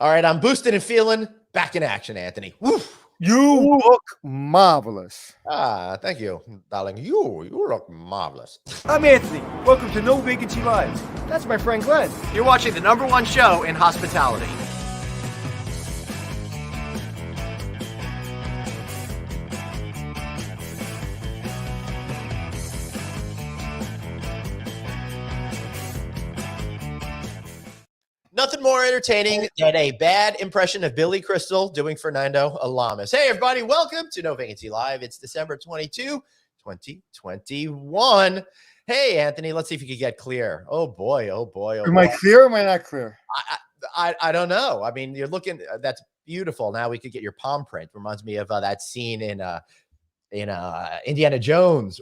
All right, I'm boosted and feeling back in action, Anthony. Woof. You look marvelous. Thank you, darling. You look marvelous. I'm Anthony. Welcome to No Vacancy Live. That's my friend Glenn. You're watching the #1 show in hospitality. Nothing more entertaining than a bad impression of Billy Crystal doing Fernando Alamas. Hey, everybody. Welcome to No Vacancy Live. It's December 22, 2021. Hey, Anthony, let's see if you could get clear. Oh, boy. Oh, boy. Oh, Am I clear or am I not clear? I don't know. I mean, you're looking, that's beautiful. Now we could get your palm print. Reminds me of that scene in Indiana Jones,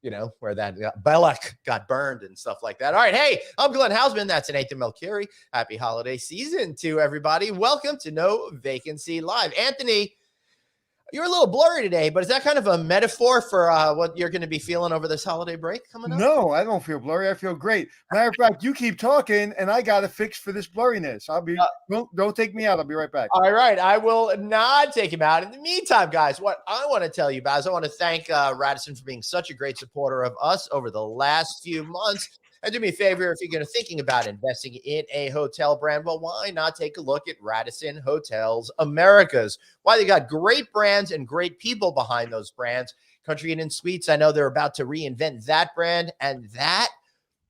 you know, where that Belloc got burned and stuff like that. All right. Hey, I'm Glenn Hausman. That's Nathan Melchiori. Happy holiday season to everybody. Welcome to No Vacancy Live. Anthony, you're a little blurry today, but is that kind of a metaphor for what you're going to be feeling over this holiday break coming up? No, I don't feel blurry. I feel great. Matter of fact, you keep talking, and I got a fix for this blurriness. I'll be don't take me out. I'll be right back. All right, I will not take him out. In the meantime, guys, what I want to tell you about is I want to thank Radisson for being such a great supporter of us over the last few months. And do me a favor, if you're going to thinking about investing in a hotel brand, well, why not take a look at Radisson Hotels Americas? Why they got great brands and great people behind those brands. Country Inn and Suites, I know they're about to reinvent that brand, and that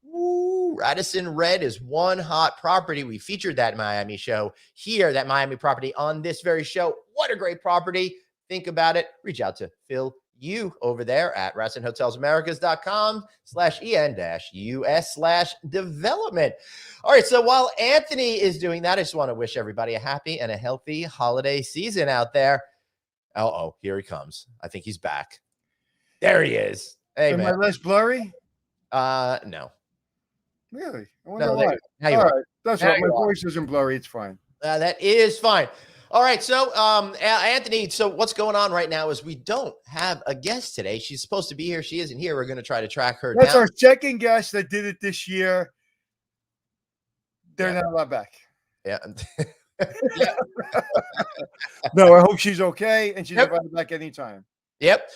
Radisson Red is one hot property. We featured that Miami show here, that Miami property on this very show. What a great property. Think about it. Reach out to Phil you over there at RadsonHotelsAmericas.com/en-us/development. All right. So while Anthony is doing that, I just want to wish everybody a happy and a healthy holiday season out there. Oh, here he comes. I think he's back. There he is. Hey, Am man. I less blurry? No. Really? I No, wonder why. now you All are. right. That's Now right. My you are. voice isn't blurry. It's fine. That is fine. All right. So, Anthony, so what's going on right now is we don't have a guest today. She's supposed to be here. She isn't here. We're going to try to track her That's down. our second guest that did it this year. They're not allowed back. Yeah. No, I hope she's okay and she's Yep. invited back anytime. Yep.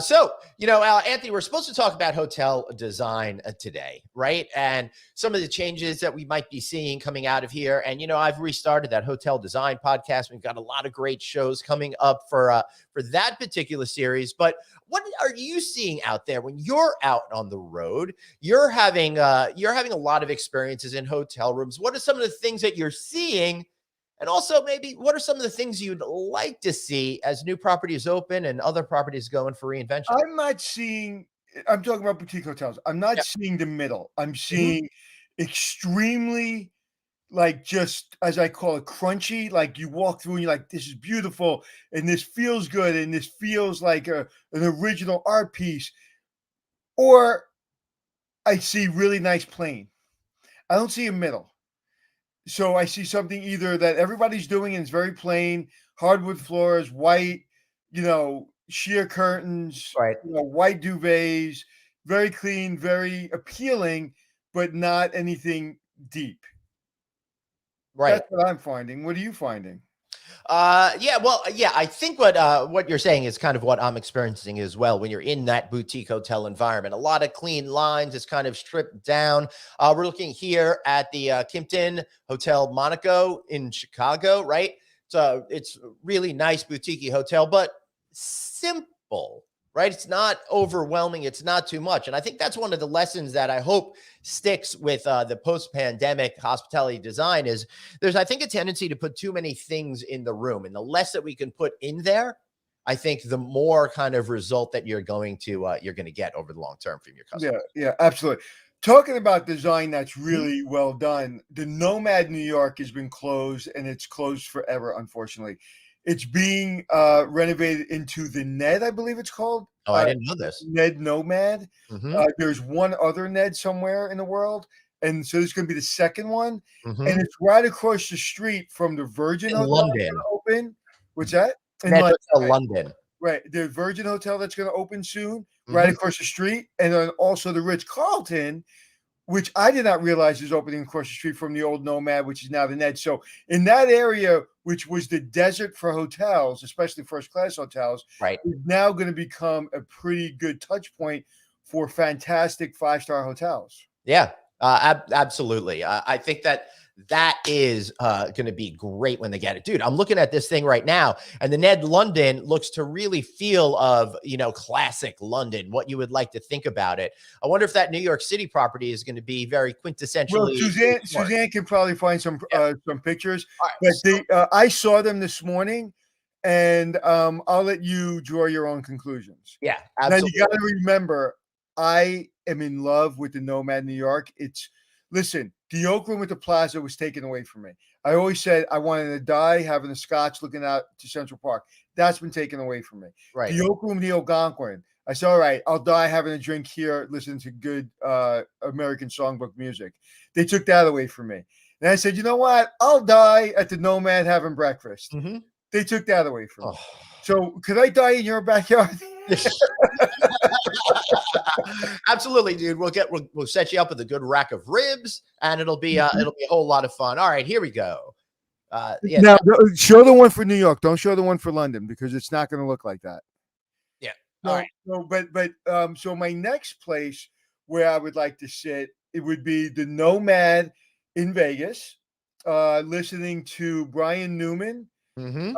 So, Anthony, we're supposed to talk about hotel design today, right? And some of the changes that we might be seeing coming out of here. And, I've restarted that hotel design podcast. We've got a lot of great shows coming up for that particular series. But what are you seeing out there when you're out on the road? You're having a lot of experiences in hotel rooms. What are some of the things that you're seeing? And also, maybe what are some of the things you'd like to see as new properties open and other properties going for reinvention? I'm talking about boutique hotels. I'm not seeing the middle. I'm seeing extremely, just as I call it, crunchy. Like you walk through and you're like, this is beautiful. And this feels good. And this feels like an original art piece. Or I see really nice plain. I don't see a middle. So I see something either that everybody's doing and it's very plain, hardwood floors, white, sheer curtains, Right. White duvets, very clean, very appealing, but not anything deep. Right. That's what I'm finding. What are you finding? I think what you're saying is kind of what I'm experiencing as well. When you're in that boutique hotel environment, a lot of clean lines, it's kind of stripped down. We're looking here at the Kimpton Hotel Monaco in Chicago, right? So it's really nice boutique hotel, but simple, right? It's not overwhelming. It's not too much. And I think that's one of the lessons that I hope sticks with the post-pandemic hospitality design is there's, I think, a tendency to put too many things in the room. And the less that we can put in there, I think the more kind of result that you're going to get over the long term from your customer. Yeah, absolutely. Talking about design that's really well done, the Nomad New York has been closed and it's closed forever, unfortunately. It's being renovated into the Ned, I believe it's called. Oh, I didn't know this. Ned Nomad. Mm-hmm. There's one other Ned somewhere in the world. And so this is going to be the second one. Mm-hmm. And it's right across the street from the Virgin in Hotel London. Open. What's that? Ned Hotel London. Right. The Virgin Hotel that's going to open soon, right across the street. And then also the Ritz-Carlton, which I did not realize is opening across the street from the old Nomad, which is now the Ned. So in that area, which was the desert for hotels, especially first-class hotels, Right. is now going to become a pretty good touch point for fantastic five-star hotels. Yeah, absolutely. I think that is going to be great when they get it. Dude, I'm looking at this thing right now, and the Ned London looks to really feel of, classic London, what you would like to think about it. I wonder if that New York City property is going to be very quintessentially. Well, Suzanne can probably find some pictures, All right, but I saw them this morning, and I'll let you draw your own conclusions. Yeah, absolutely. Now you got to remember, I am in love with the Nomad New York. Listen, the Oak Room at the Plaza was taken away from me. I always said I wanted to die having a scotch looking out to Central Park. That's been taken away from me. Right. The Oak Room, the Algonquin. I said, all right, I'll die having a drink here, listening to good American songbook music. They took that away from me. And I said, you know what? I'll die at the Nomad having breakfast. Mm-hmm. They took that away from me. So could I die in your backyard? Absolutely, dude. We'll set you up with a good rack of ribs, and it'll be a whole lot of fun. All right, here we go. Yeah. Now show the one for New York. Don't show the one for London, because it's not going to look like that. Yeah. All right. So my next place where I would like to sit, it would be the Nomad in Vegas, listening to Brian Newman. Mm-hmm.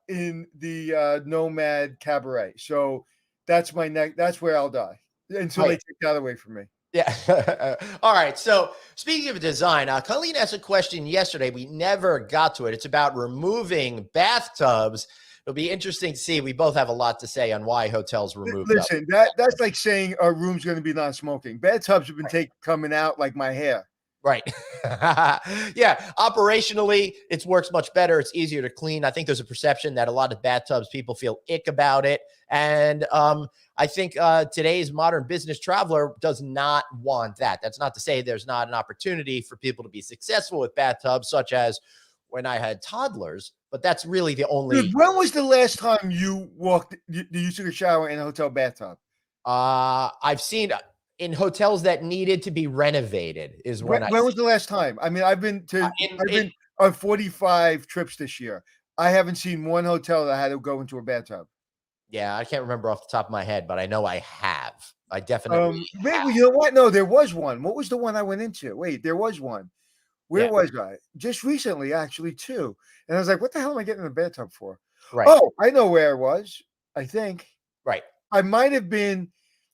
In the Nomad Cabaret. So that's where I'll die until they take that away from me. Yeah. All right. So speaking of design, Colleen asked a question yesterday. We never got to it. It's about removing bathtubs. It'll be interesting to see. We both have a lot to say on why hotels remove. Listen, that's like saying our room's going to be non-smoking. Bathtubs have been coming out like my hair. Right. Yeah. Operationally, it works much better. It's easier to clean. I think there's a perception that a lot of bathtubs, people feel ick about it. And I think today's modern business traveler does not want that. That's not to say there's not an opportunity for people to be successful with bathtubs, such as when I had toddlers. But that's really the only. Dude, when was the last time you took a shower in a hotel bathtub? I've seen in hotels that needed to be renovated is when was the last time? I mean, I've been on 45 trips this year. I haven't seen one hotel that had to go into a bathtub. Yeah, I can't remember off the top of my head, but I know I have. I definitely have. You know what? No, there was one. What was the one I went into? Wait, there was one. Where was I? Just recently, actually, too. And I was like, what the hell am I getting in a bathtub for? Right. Oh, I know where I was, I think. Right. I might have been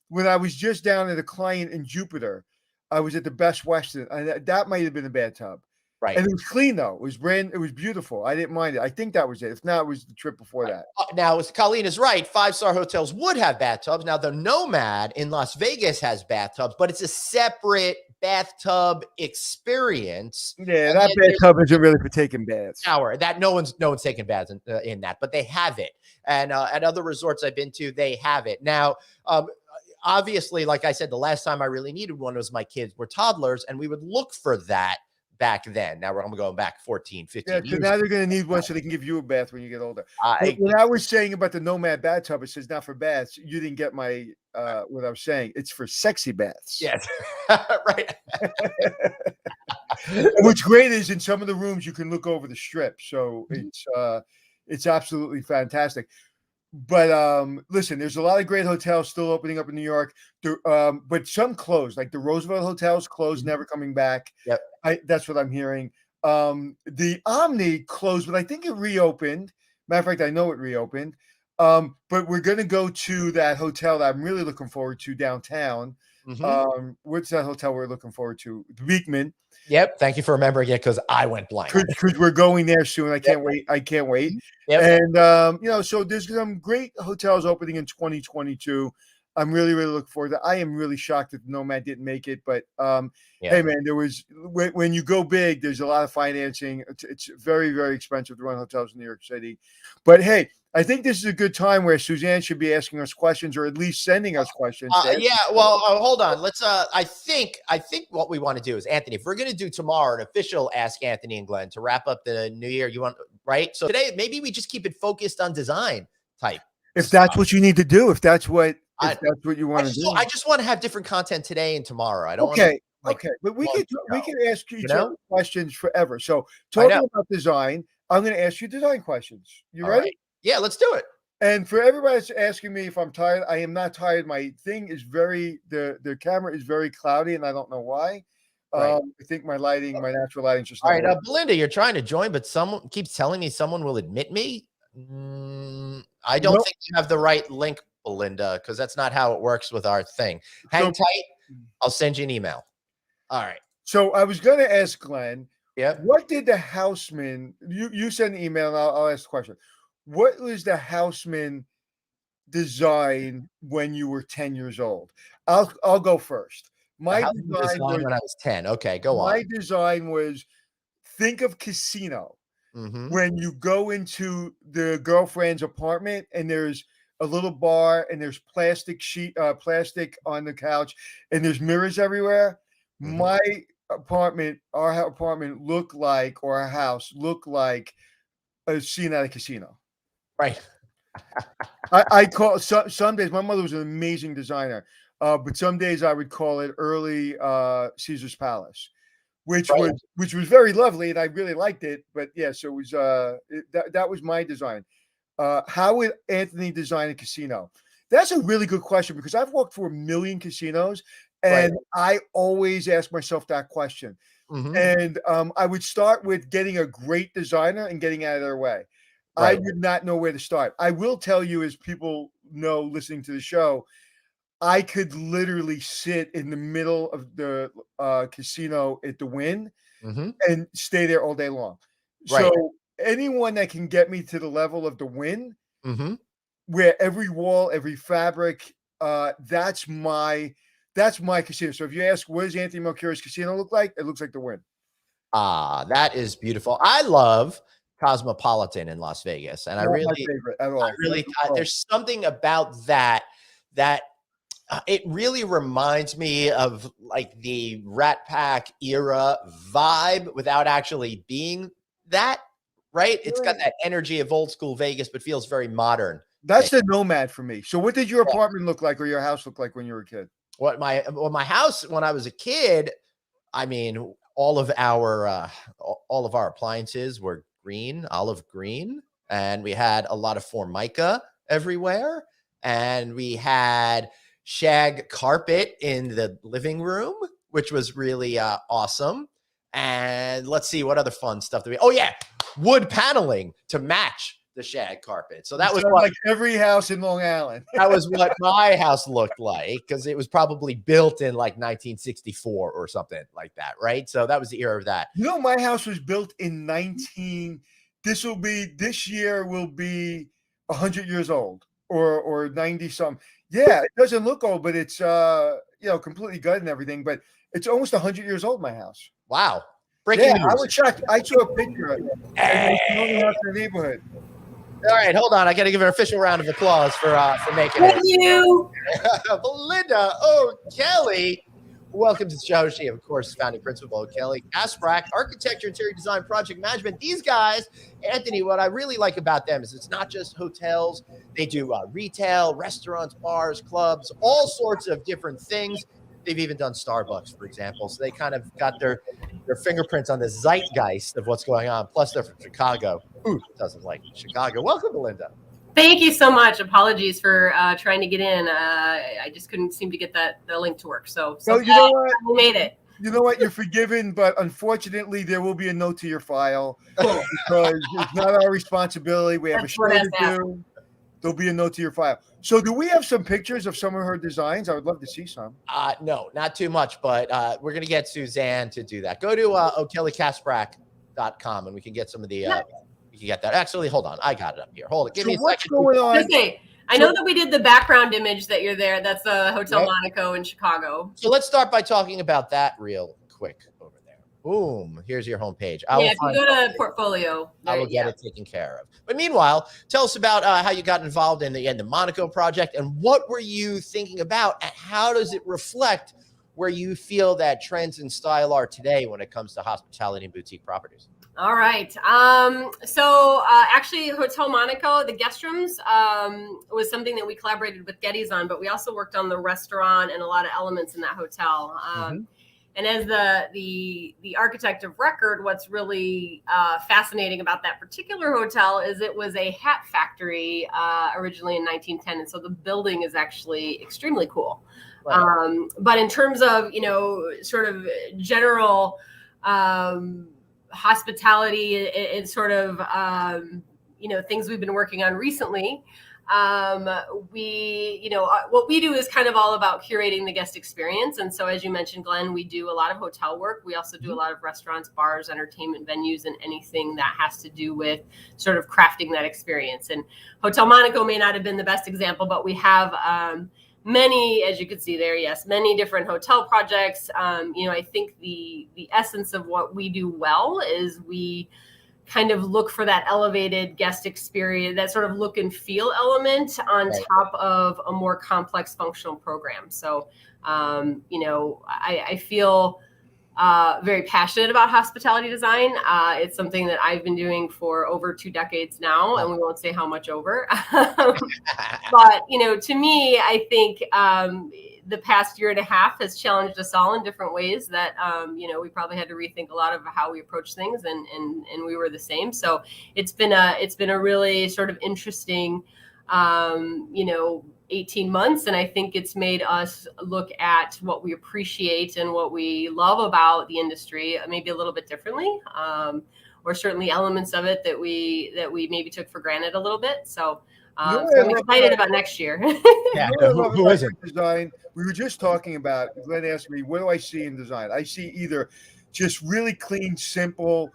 when I was just down at a client in Jupiter. I was at the Best Western, and that might have been a bathtub. Right. And it was clean, though. It was beautiful. I didn't mind it. I think that was it. If not, it was the trip before that. Now, Colleen is right. 5-star hotels would have bathtubs. Now, the Nomad in Las Vegas has bathtubs, but it's a separate bathtub experience. Yeah, that bathtub isn't really for taking baths. Shower that no one's taking baths in that, but they have it. And at other resorts I've been to, they have it. Now, obviously, like I said, the last time I really needed one was my kids were toddlers, and we would look for that back then. Now we're going back 14, 15 years. So now they're going to need one so they can give you a bath when you get older. When I was saying about the Nomad bathtub, it says not for baths. You didn't get my what I was saying. It's for sexy baths. Yes. Right. What's great is in some of the rooms you can look over the strip. So it's absolutely fantastic. But listen, there's a lot of great hotels still opening up in New York. But some closed, like the Roosevelt hotels closed, never coming back. Yep. That's what I'm hearing. The Omni closed, but I think it reopened. Matter of fact, I know it reopened. But we're going to go to that hotel that I'm really looking forward to downtown. Mm-hmm. What's that hotel we're looking forward to? The Beekman. Yep. Thank you for remembering it, because I went blank. Because we're going there soon. I can't wait. Yep. And so there's some great hotels opening in 2022. I'm really, really looking forward to that. I am really shocked that the Nomad didn't make it, but hey, man, there was when you go big, there's a lot of financing. It's very, very expensive to run hotels in New York City. But hey, I think this is a good time where Suzanne should be asking us questions, or at least sending us questions. Hold on. Let's. I think what we want to do is, Anthony, if we're going to do tomorrow an official Ask Anthony and Glenn to wrap up the new year, you want, right? So today, maybe we just keep it focused on design type. If that's what you need to do, if that's what you want to do. I just want to have different content today and tomorrow. I don't. Okay. like Okay, but we months can ago, ask you each other know? questions forever. So I know. talking about design, I'm going to ask you design questions. You All ready? right. Yeah, let's do it. And for everybody that's asking me if I'm tired, I am not tired. My thing is the camera is very cloudy, and I don't know why. Right. I think my natural lighting, is just All not right, working. Belinda, you're trying to join, but someone keeps telling me someone will admit me. I don't No, think you have the right link, Belinda, because that's not how it works with our thing. Hang so tight. I'll send you an email. All right. so I was going to ask Glenn, Yep. what did the houseman? You send an email, and I'll ask the question. What was the houseman design when you were 10 years old? I'll go first. The My house was design designed was when I was 10. Okay, go on. my design was think of casino. Mm-hmm. When you go into the girlfriend's apartment and there's a little bar and there's plastic on the couch and there's mirrors everywhere. Mm-hmm. My our apartment looked like, or our house looked like a scene at a casino. Right. I call some days, my mother was an amazing designer, but some days I would call it early Caesar's Palace, Right. which was very lovely, and I really liked it. But yes, it was that was my design. How would Anthony design a casino? That's a really good question, because I've walked through a million casinos, Right. and I always ask myself that question. Mm-hmm. And I would start with getting a great designer and getting out of their way. I Right. would not know where to start. I will tell you, as people know listening to the show, I could literally sit in the middle of the casino at the Wynn Mm-hmm. and stay there all day long. So Right. anyone that can get me to the level of the Wynn, Mm-hmm. where every wall, every fabric, that's my casino. So if you ask, what does Anthony Melchior's casino look like? It looks like the Wynn. Ah, that is beautiful. I love Cosmopolitan in Las Vegas, and I Not my really, favorite at all. there's something about that it really reminds me of like the Rat Pack era vibe without actually being that, right? It's got that energy of old school Vegas, but feels very modern. That's the Nomad for me. So what did your Yeah. apartment look like, or your house look like when you were a kid? My house when I was a kid, I mean, all of our appliances were green, olive green, and we had a lot of Formica everywhere, and we had shag carpet in the living room, which was really awesome. And let's see what other fun stuff oh yeah, wood paneling to match the shag carpet. So that was what like every house in Long Island. that was what my house looked like, because it was probably built in like 1964 or something like that, right? So that was the era of that. You know, my house was built in this year will be 100 years old, or 90 something. Yeah, it doesn't look old, but it's completely gutted and everything, but it's almost 100 years old, my house. Wow. Breaking Yeah, news. I was shocked. I saw a picture of it. And it's the only house in the neighborhood. All right, hold on. I got to give her an official round of applause for making Thank it. you. Belinda O'Kelly. Welcome to the show. She, of course, is founding principal O'Kelly Kasprak, architecture, interior design, project management. These guys, Anthony, what I really like about them is it's not just hotels. They do retail, restaurants, bars, clubs, all sorts of different things. They've even done Starbucks, for example. So they kind of got their fingerprints on the zeitgeist of what's going on. Plus, they're from Chicago. Who doesn't like Chicago? Welcome, Belinda. Thank you so much. Apologies for trying to get in. I just couldn't seem to get the link to work. So you know what? We made it. You know what? You're forgiven, but unfortunately, there will be a note to your file because it's not our responsibility. We have a show to do. There'll be a note to your file. So do we have some pictures of some of her designs? I would love to see some. No, not too much, but we're going to get Suzanne to do that. Go to O'KellyKasprak.com and we can get some of the, we can get that. Actually, hold on. I got it up here. Hold it. Give me a what's second. Going on? I know that we did the background image that you're there. That's Hotel Monaco in Chicago. So let's start by talking about that real quick over there. Boom. Here's your homepage. If you go to portfolio, I will get it taken care of. But meanwhile, tell us about how you got involved in the Monaco project, and what were you thinking about, and how does it reflect where you feel that trends and style are today when it comes to hospitality and boutique properties? All right. So actually, Hotel Monaco, the guest rooms, was something that we collaborated with Getty's on, but we also worked on the restaurant and a lot of elements in that hotel. And as the architect of record, what's really fascinating about that particular hotel is it was a hat factory originally in 1910, and so the building is actually extremely cool. Right. But in terms of, sort of general hospitality and sort of things we've been working on recently, what we do is kind of all about curating the guest experience. And so, as you mentioned, Glenn, we do a lot of hotel work. We also do a lot of restaurants, bars, entertainment venues, and anything that has to do with sort of crafting that experience. And Hotel Monaco may not have been the best example, but we have many, as you can see there, yes, many different hotel projects. I think the essence of what we do well is we kind of look for that elevated guest experience, that sort of look and feel element on top of a more complex functional program. So, I feel very passionate about hospitality design. It's something that I've been doing for over 2 decades now, and we won't say how much over. But, to me, I think the past year and a half has challenged us all in different ways that, we probably had to rethink a lot of how we approach things, and we were the same. So it's been a really sort of interesting, 18 months. And I think it's made us look at what we appreciate and what we love about the industry maybe a little bit differently, or certainly elements of it that we maybe took for granted a little bit. So I'm excited about next year. Yeah, who isn't? Design. We were just talking about, Glenn asked me, what do I see in design? I see either just really clean, simple,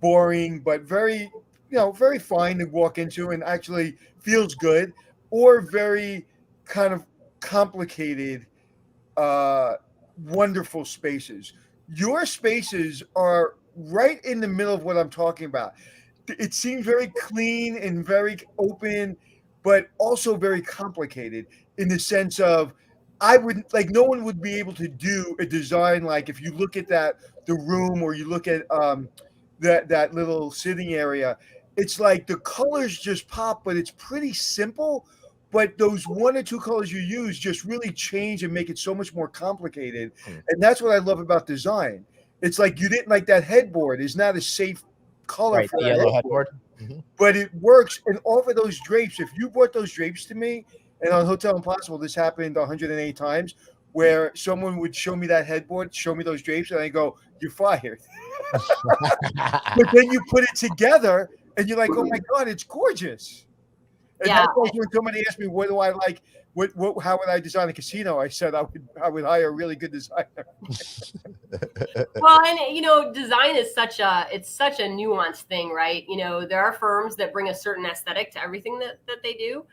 boring, but very, very fine to walk into and actually feels good, or very kind of complicated, wonderful spaces. Your spaces are right in the middle of what I'm talking about. It seems very clean and very open, but also very complicated in the sense of, no one would be able to do a design like, if you look at the room, or you look at that little sitting area, it's like the colors just pop, but it's pretty simple. But those 1 or 2 colors you use just really change and make it so much more complicated. And that's what I love about design. It's like, you didn't like that headboard is not a safe color for the that yellow headboard. Mm-hmm. But it works. And off of those drapes, if you brought those drapes to me, and on Hotel Impossible, this happened 108 times, where someone would show me that headboard, show me those drapes, and I go, "You're fired." But then you put it together, and you're like, "Oh my God, it's gorgeous." And that's why when somebody asked me, "What do I like? How would I design a casino?" I said, I would hire a really good designer. Well, and design is such a nuanced thing, right? There are firms that bring a certain aesthetic to everything that they do.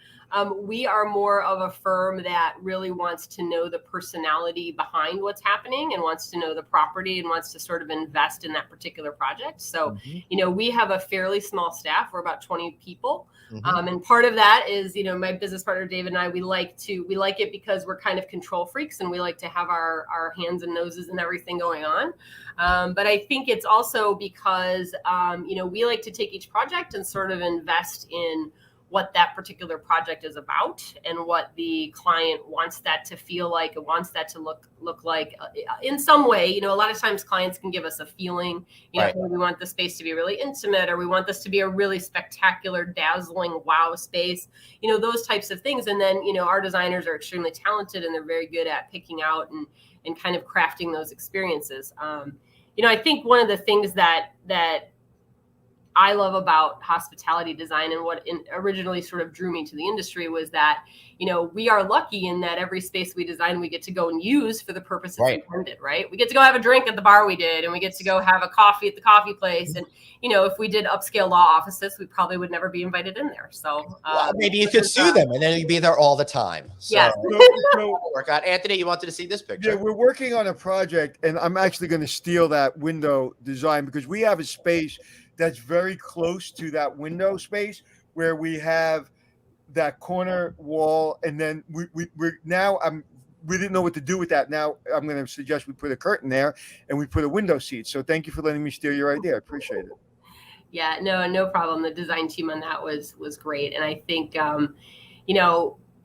We are more of a firm that really wants to know the personality behind what's happening, and wants to know the property, and wants to sort of invest in that particular project. So, we have a fairly small staff. We're about 20 people. And part of that is, my business partner, David, and I, we like it because we're kind of control freaks, and we like to have our hands and noses and everything going on. But I think it's also because, we like to take each project and sort of invest in what that particular project is about, and what the client wants that to feel like, and wants that to look like in some way. A lot of times clients can give us a feeling, we want the space to be really intimate, or we want this to be a really spectacular, dazzling, wow space, those types of things. And then, our designers are extremely talented, and they're very good at picking out and kind of crafting those experiences. I think one of the things that I love about hospitality design, and what originally sort of drew me to the industry, was that, we are lucky in that every space we design, we get to go and use for the purpose it's intended, right? We get to go have a drink at the bar we did, and we get to go have a coffee at the coffee place. And, if we did upscale law offices, we probably would never be invited in there. So maybe you could sue them, and then you'd be there all the time. So, yeah. work out. Anthony, you wanted to see this picture? Yeah, we're working on a project, and I'm actually going to steal that window design, because we have a space that's very close to that window space, where we have that corner wall, and then we're now we didn't know what to do with that. Now I'm going to suggest we put a curtain there, and we put a window seat. So thank you for letting me steal your idea. I appreciate it. Yeah, no problem. The design team on that was great. And I think,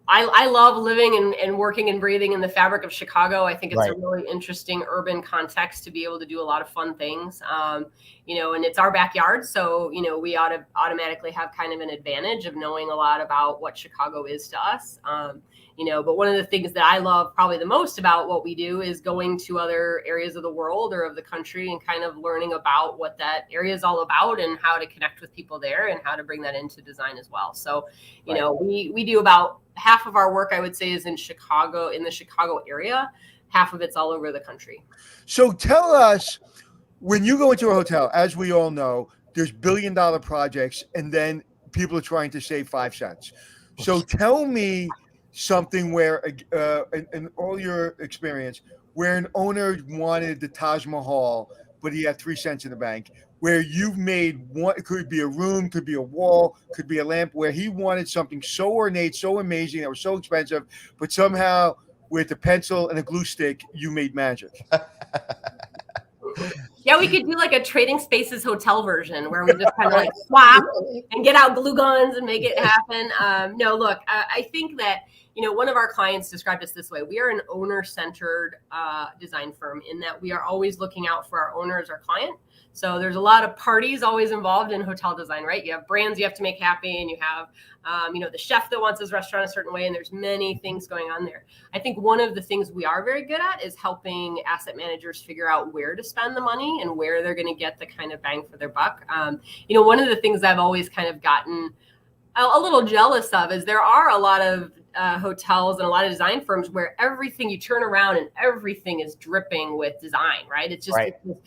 I love living and working and breathing in the fabric of Chicago. I think it's Right. a really interesting urban context to be able to do a lot of fun things. You know, and it's our backyard. So, you know, we automatically have kind of an advantage of knowing a lot about what Chicago is to us. You know, but one of the things that I love probably the most about what we do is going to other areas of the world or of the country and kind of learning about what that area is all about and how to connect with people there and how to bring that into design as well. So, you know, we do about half of our work, I would say, is in Chicago, in the Chicago area. Half of it's all over the country. So tell us, when you go into a hotel, as we all know, there's billion-dollar projects, and then people are trying to save 5 cents. So tell me something where, in all your experience, where an owner wanted the Taj Mahal, but he had 3 cents in the bank, where you've made one, it could be a room, could be a wall, could be a lamp, where he wanted something so ornate, so amazing, that was so expensive, but somehow with a pencil and a glue stick, you made magic. Yeah, we could do like a Trading Spaces hotel version where we just kind of like swap and get out glue guns and make it happen. No, look, I think that, you know, one of our clients described us this way. We are an owner-centered design firm in that we are always looking out for our owner as our client. So there's a lot of parties always involved in hotel design, right? You have brands you have to make happy, and you have, you know, the chef that wants his restaurant a certain way, and there's many things going on there. I think one of the things we are very good at is helping asset managers figure out where to spend the money and where they're going to get the kind of bang for their buck. You know, one of the things I've always kind of gotten a little jealous of is there are a lot of hotels and a lot of design firms where everything you turn around and everything is dripping with design, right? It's just,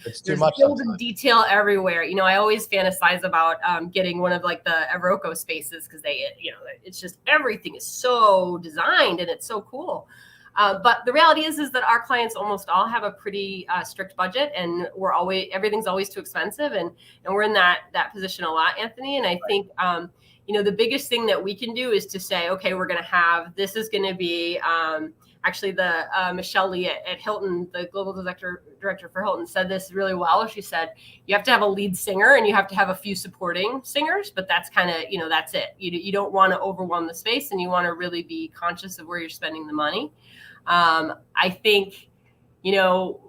it's too much building detail everywhere. You know, I always fantasize about getting one of like the Everoco spaces because they, you know, it's just everything is so designed and it's so cool. But the reality is that our clients almost all have a pretty strict budget, and everything's always too expensive, and we're in that position a lot, Anthony. And I think you know, the biggest thing that we can do is to say, okay, we're going to have, this is going to be, actually the Michelle Lee at Hilton, the global director for Hilton, said this really well. She said, you have to have a lead singer and you have to have a few supporting singers, but that's kind of, you know, that's it. You don't want to overwhelm the space, and you want to really be conscious of where you're spending the money. I think, you know,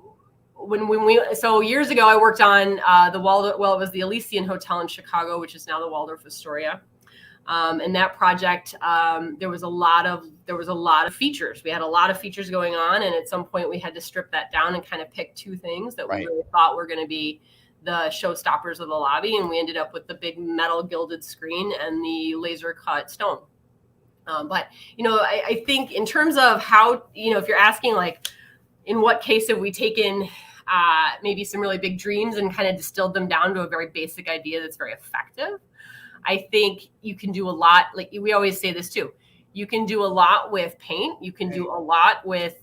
so years ago, I worked on the Waldorf, well, it was the Elysian Hotel in Chicago, which is now the Waldorf Astoria. And that project, there was a lot of features. We had a lot of features going on, and at some point we had to strip that down and kind of pick 2 things that we really thought were going to be the showstoppers of the lobby, and we ended up with the big metal gilded screen and the laser cut stone. But you know, I think in terms of how, you know, if you're asking like, in what case have we taken maybe some really big dreams and kind of distilled them down to a very basic idea that's very effective. I think you can do a lot. Like we always say this too, you can do a lot with paint. You can do a lot with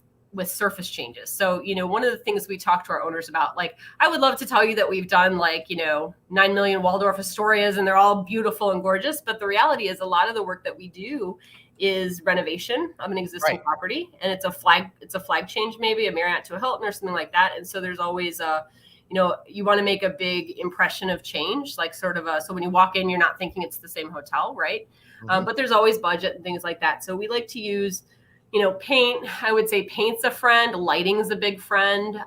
surface changes. So, you know, one of the things we talk to our owners about, like, I would love to tell you that we've done like, you know, 9 million Waldorf Astorias and they're all beautiful and gorgeous. But the reality is a lot of the work that we do is renovation of an existing property. And it's a flag change, maybe a Marriott to a Hilton or something like that. And so there's always you know, you want to make a big impression of change, like sort of so when you walk in, you're not thinking it's the same hotel, right? But there's always budget and things like that. So we like to use, you know, paint. I would say paint's a friend, lighting's a big friend.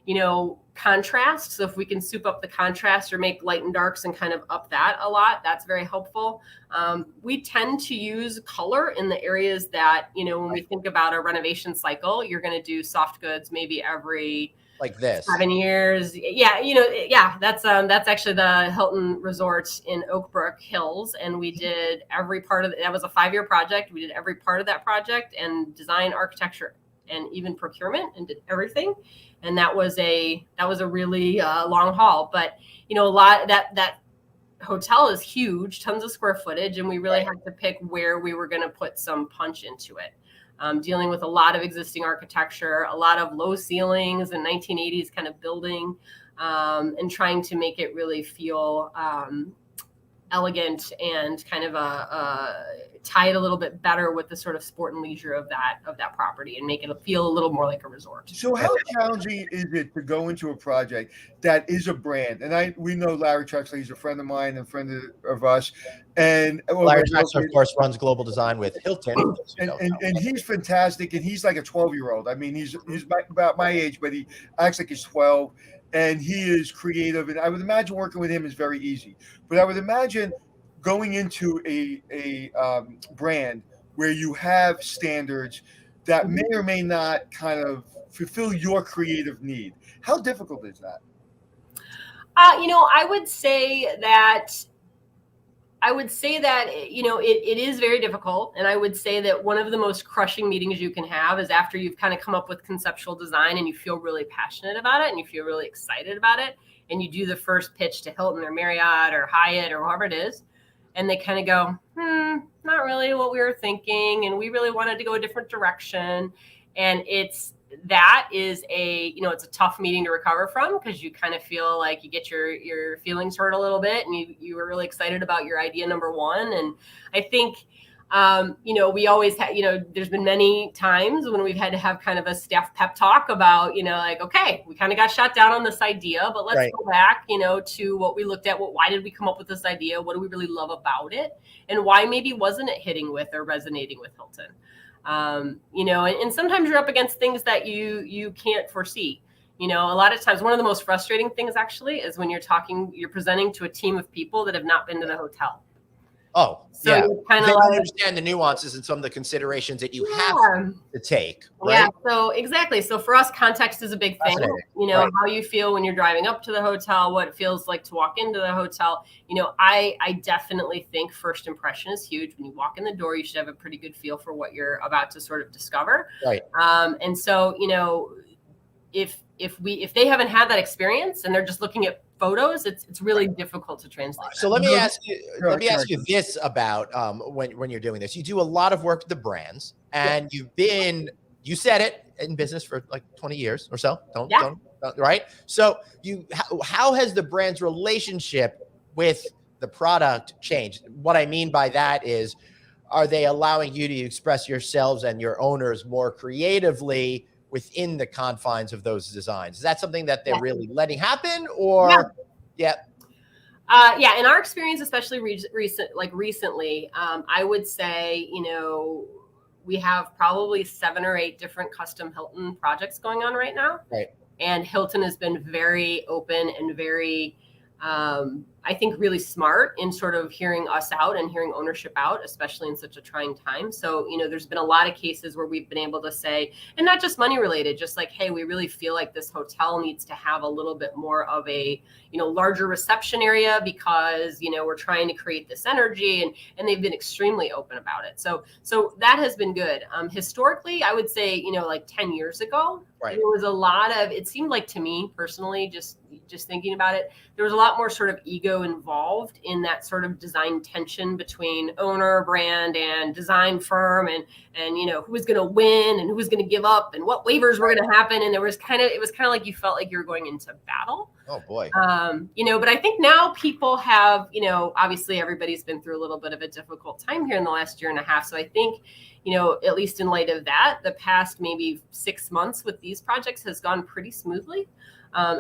You know, contrast. So if we can soup up the contrast or make light and darks and kind of up that a lot, that's very helpful. We tend to use color in the areas that, you know, when we think about a renovation cycle, you're going to do soft goods maybe every like this 7 years. Yeah. You know, yeah, that's actually the Hilton Resort in Oak Brook Hills. And we did every part of it. That was a 5-year project. We did every part of that project, and design, architecture, and even procurement, and did everything. And that was a really long haul, but you know, a lot that hotel is huge, tons of square footage. And we really had to pick where we were going to put some punch into it. Dealing with a lot of existing architecture, a lot of low ceilings and 1980s kind of building, and trying to make it really feel elegant and kind of tie it a little bit better with the sort of sport and leisure of that property and make it feel a little more like a resort. So how challenging is it to go into a project that is a brand? And we know Larry Truxley, he's a friend of mine and a friend of us. And Larry Truxley, of course, runs global design with Hilton. And he's fantastic. And he's like a 12-year-old. I mean, he's about my age, but he acts like he's 12. And he is creative. And I would imagine working with him is very easy. But I would imagine going into a brand where you have standards that may or may not kind of fulfill your creative need. How difficult is that? I would say that it is very difficult. And I would say that one of the most crushing meetings you can have is after you've kind of come up with conceptual design and you feel really passionate about it and you feel really excited about it. And you do the first pitch to Hilton or Marriott or Hyatt or whoever it is. And they kind of go, not really what we were thinking. And we really wanted to go a different direction. And it's a tough meeting to recover from because you kind of feel like you get your feelings hurt a little bit and you were really excited about your idea number one. And I think, we always have, there's been many times when we've had to have kind of a staff pep talk about, like, okay, we kind of got shot down on this idea, but let's go back, to what we looked at. Why did we come up with this idea? What do we really love about it? And why maybe wasn't it hitting with or resonating with Hilton? And sometimes you're up against things that you can't foresee. A lot of times, one of the most frustrating things actually is when you're presenting to a team of people that have not been to the hotel. Oh, so yeah. Kind of understand the nuances and some of the considerations that you have to take. Right? Yeah. So exactly. So for us, context is a big thing. How you feel when you're driving up to the hotel, what it feels like to walk into the hotel. I definitely think first impression is huge. When you walk in the door, you should have a pretty good feel for what you're about to sort of discover. Right. And so, if they haven't had that experience and they're just looking at photos, it's really difficult to translate. So let me ask you this about when you're doing this. You do a lot of work with the brands, and you said it, in business for like 20 years or so. Don't right? So how has the brand's relationship with the product changed? What I mean by that is, are they allowing you to express yourselves and your owners more creatively within the confines of those designs? Is that something that they're really letting happen, or in our experience, especially recently, I would say, we have probably 7 or 8 different custom Hilton projects going on right now. Right. And Hilton has been very open and very, I think, really smart in sort of hearing us out and hearing ownership out, especially in such a trying time. So, there's been a lot of cases where we've been able to say, and not just money related, just like, hey, we really feel like this hotel needs to have a little bit more of a, larger reception area because, we're trying to create this energy, and they've been extremely open about it. So that has been good. Historically, I would say, like 10 years ago, there was a lot of, it seemed like to me personally, just thinking about it, there was a lot more sort of ego involved in that sort of design tension between owner, brand, and design firm, and who was going to win and who was going to give up and what waivers were going to happen. And it was kind of like you felt like you were going into battle. Oh boy. But I think now people have, obviously everybody's been through a little bit of a difficult time here in the last year and a half. So I think, at least in light of that, the past maybe 6 months with these projects has gone pretty smoothly.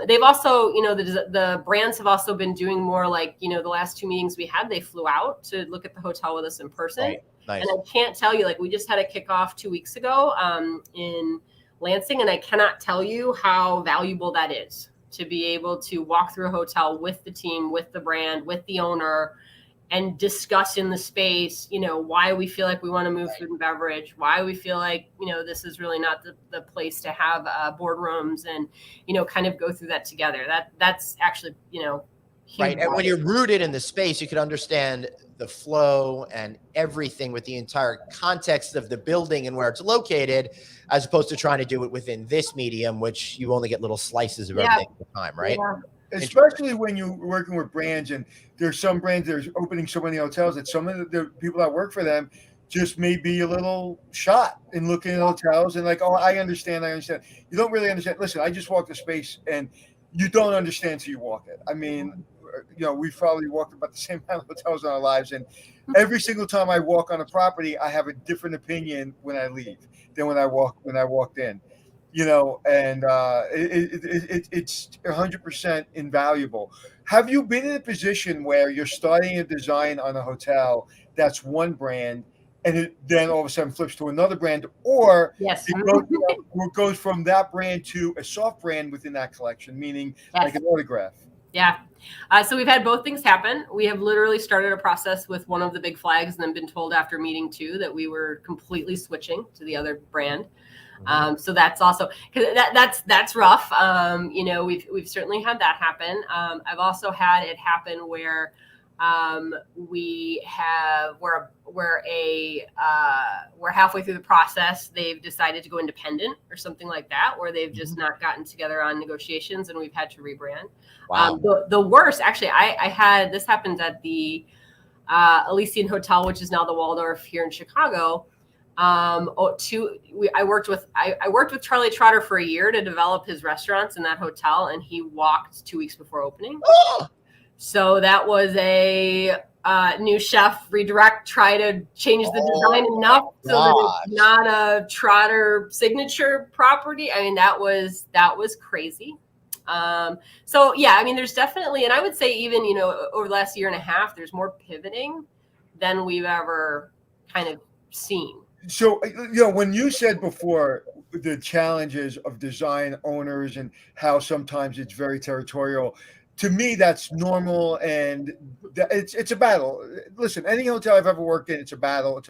They've also, the brands have also been doing more like, the last 2 meetings we had, they flew out to look at the hotel with us in person. Right. Nice. And I can't tell you, like, we just had a kickoff 2 weeks ago in Lansing, and I cannot tell you how valuable that is to be able to walk through a hotel with the team, with the brand, with the owner, and discuss in the space, why we feel like we want to move food and beverage, why we feel like, this is really not the place to have boardrooms, and, kind of go through that together. That's actually, huge. Right. And when you're rooted in the space, you can understand the flow and everything with the entire context of the building and where it's located, as opposed to trying to do it within this medium, which you only get little slices of everything at the time, right? Yeah. Especially when you're working with brands, and there's some brands that are opening so many hotels that some of the people that work for them just may be a little shot in looking at hotels and like, oh, I understand. You don't really understand. Listen, I just walked the space, and you don't understand till you walk it. I mean, we've probably walked about the same amount of hotels in our lives, and every single time I walk on a property, I have a different opinion when I leave than when I walked in. And it's 100% invaluable. Have you been in a position where you're starting a design on a hotel that's one brand, and then all of a sudden flips to another brand, or Yes. it goes from that brand to a soft brand within that collection, meaning like an autograph? Yeah. So we've had both things happen. We have literally started a process with one of the big flags and then been told after meeting 2 that we were completely switching to the other brand. So that's also, because that's rough. We've certainly had that happen. I've also had it happen where we're halfway through the process, they've decided to go independent or something like that, or they've just not gotten together on negotiations and we've had to rebrand. Wow. The worst, actually, this happened at the Elysian Hotel, which is now the Waldorf here in Chicago. I worked with Charlie Trotter for a year to develop his restaurants in that hotel, and he walked 2 weeks before opening. So that was a new chef redirect, try to change the design enough so that it's not a Trotter signature property. I mean, that was crazy. So yeah, I mean, there's definitely, and I would say even, over the last year and a half, there's more pivoting than we've ever kind of seen. So, when you said before the challenges of design owners and how sometimes it's very territorial, to me, that's normal, and it's a battle. Listen, any hotel I've ever worked in, it's a battle. It's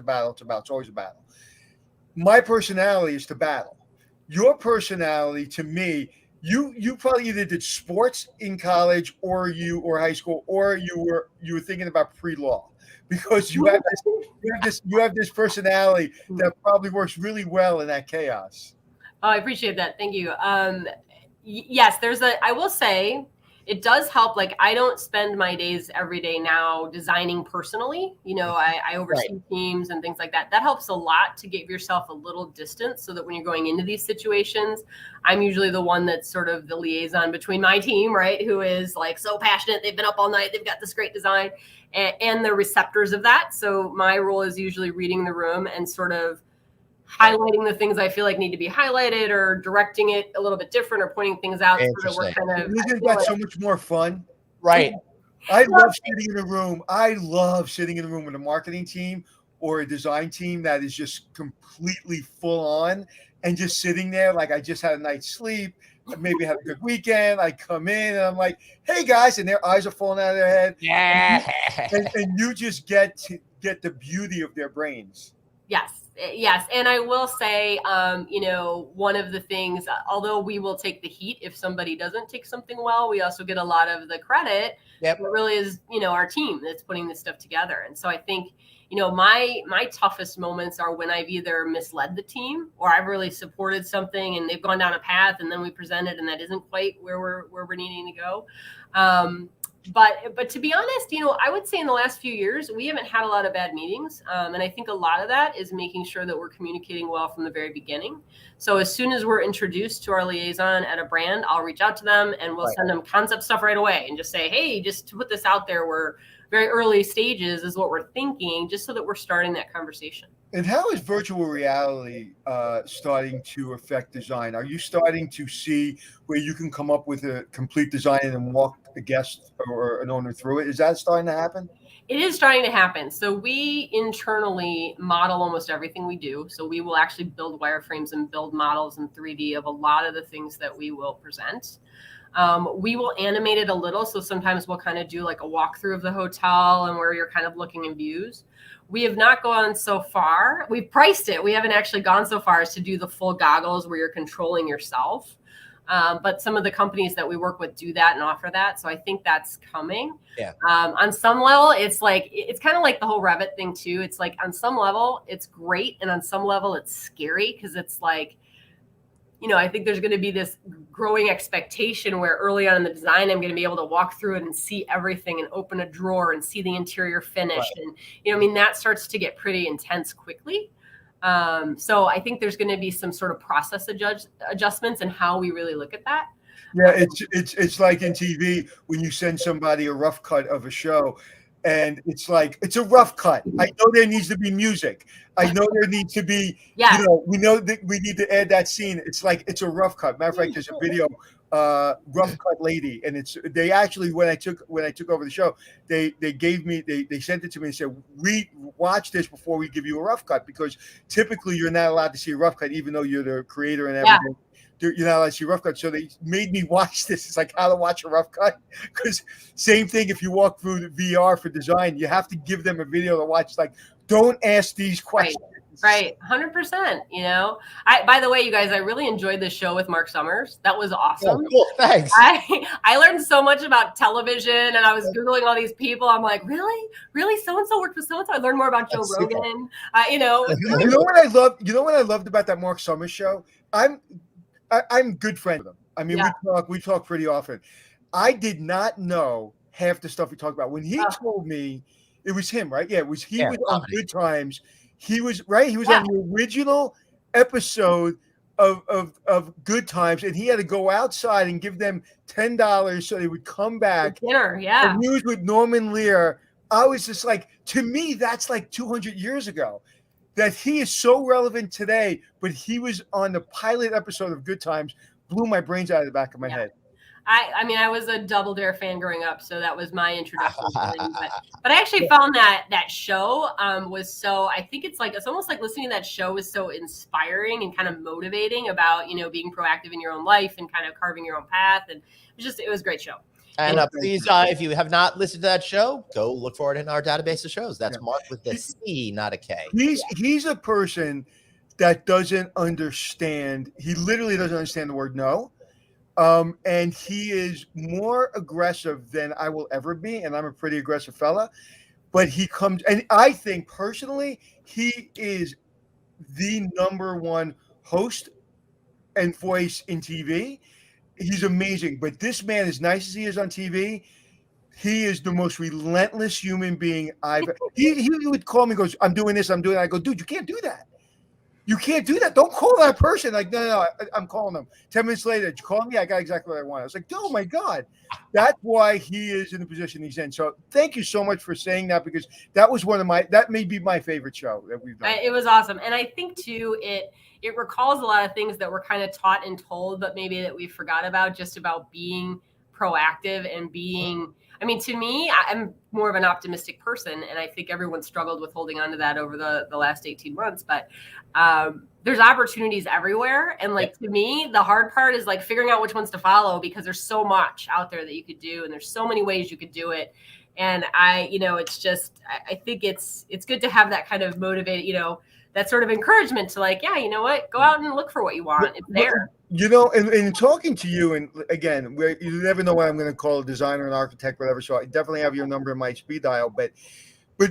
always a battle. My personality is to battle. Your personality, to me, you probably either did sports in college or high school, or you were thinking about pre-law, because you have this personality that probably works really well in that chaos. Oh, I appreciate that. Thank you. Yes, I will say, it does help. Like, I don't spend my days every day now designing personally. I oversee teams and things like that. That helps a lot to give yourself a little distance so that when you're going into these situations, I'm usually the one that's sort of the liaison between my team, right? Who is like so passionate. They've been up all night. They've got this great design and the receptors of that. So my role is usually reading the room and sort of highlighting the things I feel like need to be highlighted, or directing it a little bit different, or pointing things out. So that we're kind of, isn't that so much more fun? Right. I love sitting in a room. I love sitting in a room with a marketing team or a design team that is just completely full on and just sitting there. Like, I just had a night's sleep, maybe had a good weekend. I come in and I'm like, hey guys, and their eyes are falling out of their head. Yeah. And you just get the beauty of their brains. Yes. And I will say, one of the things, although we will take the heat if somebody doesn't take something well, we also get a lot of the credit. Yep. It really is, our team that's putting this stuff together. And so I think, my toughest moments are when I've either misled the team or I've really supported something and they've gone down a path and then we presented and that isn't quite where we're needing to go. But to be honest, I would say in the last few years, we haven't had a lot of bad meetings. And I think a lot of that is making sure that we're communicating well from the very beginning. So as soon as we're introduced to our liaison at a brand, I'll reach out to them and we'll send them concept stuff right away and just say, hey, just to put this out there, we're very early stages is what we're thinking, just so that we're starting that conversation. And how is virtual reality starting to affect design? Are you starting to see where you can come up with a complete design and walk a guest or an owner through it? Is that starting to happen? It is starting to happen. So we internally model almost everything we do. So we will actually build wireframes and build models in 3D of a lot of the things that we will present. We will animate it a little. So sometimes we'll kind of do like a walkthrough of the hotel and where you're kind of looking in views. We have not gone so far. We've priced it. We haven't actually gone so far as to do the full goggles where you're controlling yourself. But some of the companies that we work with do that and offer that. So I think that's coming. Yeah. On some level, it's kind of like the whole Revit thing too. It's like on some level, it's great. And on some level, it's scary because it's like, I think there's going to be this growing expectation where early on in the design, I'm going to be able to walk through it and see everything and open a drawer and see the interior finish. Right. And, that starts to get pretty intense quickly. So I think there's going to be some sort of process adjustments in how we really look at that. Yeah, it's like in TV when you send somebody a rough cut of a show, and it's like it's a rough cut. I know there needs to be music. I know there needs to be, Yes. we know that we need to add that scene. It's like it's a rough cut. Matter of fact, there's a video, rough cut lady, and they actually when I took over the show, they gave me they sent it to me and said watch this before we give you a rough cut, because typically you're not allowed to see a rough cut even though you're the creator and everything. You're not allowed to see rough cut. So they made me watch this. It's like how to watch a rough cut. Because same thing, if you walk through the VR for design, you have to give them a video to watch. Like, don't ask these questions. Right. 100%. By the way, you guys, I really enjoyed this show with Mark Summers. That was awesome. Oh, cool. Thanks. I learned so much about television, and I was Googling all these people. I'm like, really? So-and-so worked with so-and-so. I learned more about Joe Rogan. You know what I loved? You know what I loved about that Mark Summers show? I'm good friends with him. I mean, we talk pretty often. I did not know half the stuff we talked about. When he told me, it was him, right? Yeah, it was he was on Good Times. He was right. He was on the original episode of Good Times, and he had to go outside and give them $10 so they would come back. Dinner, yeah. And he was with Norman Lear. I was just like, to me, that's like 200 years ago. That he is so relevant today, but he was on the pilot episode of Good Times, blew my brains out of the back of my head. I mean, I was a Double Dare fan growing up, so that was my introduction to him. But I actually found that show was so, I think it's almost like listening to that show was so inspiring and kind of motivating about, being proactive in your own life and kind of carving your own path. And it was a great show. And please, if you have not listened to that show, go look for it in our database of shows. That's marked with the C, not a K. He's a person that doesn't understand. He literally doesn't understand the word no. And he is more aggressive than I will ever be. And I'm a pretty aggressive fella. But he comes, and I think personally, he is the number one host and voice in TV. He's amazing, but this man, as nice as he is on TV, he is the most relentless human being I've. He would call me, and goes, "I'm doing this, I'm doing that." I go, "Dude, you can't do that. You can't do that. Don't call that person." Like, no, I'm calling them. 10 minutes later, did you call me? I got exactly what I want. I was like, oh my God, that's why he is in the position he's in. So thank you so much for saying that, because that was that may be my favorite show that we've done. It was awesome, and I think too it recalls a lot of things that we're kind of taught and told, but maybe that we forgot about, just about being proactive and being, I mean, to me, I'm more of an optimistic person, and I think everyone struggled with holding on to that over the last 18 months, but there's opportunities everywhere. And to me, the hard part is figuring out which ones to follow, because there's so much out there that you could do, and there's so many ways you could do it. And it's just, I think it's good to have that kind of motivated, that sort of encouragement to you know what, go out and look for what you want. It's there. And talking to you, and again, you never know what I'm going to call a designer, an architect, whatever. So I definitely have your number in my speed dial. But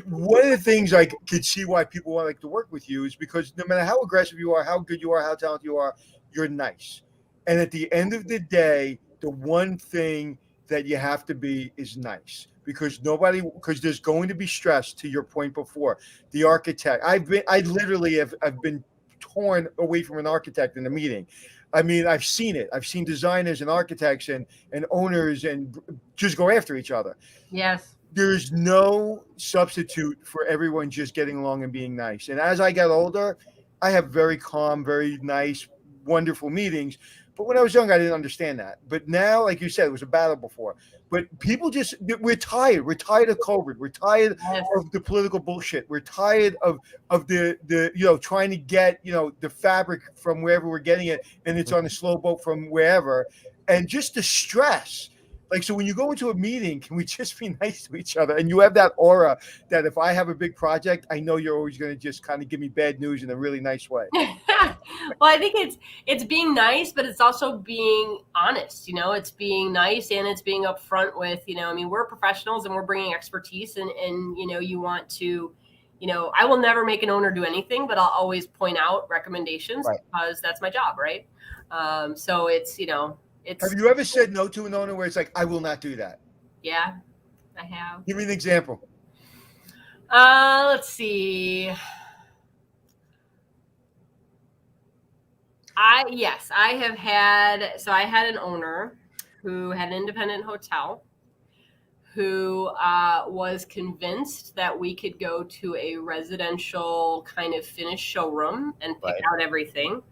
one of the things I could see why people want to work with you is because no matter how aggressive you are, how good you are, how talented you are, you're nice. And at the end of the day, the one thing that you have to be is nice. Because there's going to be stress, to your point before. The architect, I've been torn away from an architect in a meeting. I mean, I've seen it. I've seen designers and architects and owners and just go after each other. Yes. There's no substitute for everyone just getting along and being nice. And as I got older, I have very calm, very nice, wonderful meetings. But when I was young, I didn't understand that. But now, like you said, it was a battle before. But people we're tired. We're tired of COVID. We're tired of the political bullshit. We're tired of the trying to get, the fabric from wherever we're getting it, and it's on a slow boat from wherever. And just the stress. So when you go into a meeting, can we just be nice to each other? And you have that aura that if I have a big project, I know you're always going to just kind of give me bad news in a really nice way. Well, I think it's being nice, but it's also being honest. It's being nice, and it's being upfront with, I mean, we're professionals and we're bringing expertise, and you want to, I will never make an owner do anything, but I'll always point out recommendations, because that's my job, right? So it's, Have you ever said no to an owner where it's like, I will not do that? Yeah, I have. Give me an example. Let's see. I had an owner who had an independent hotel, who was convinced that we could go to a residential kind of finished showroom and pick out everything,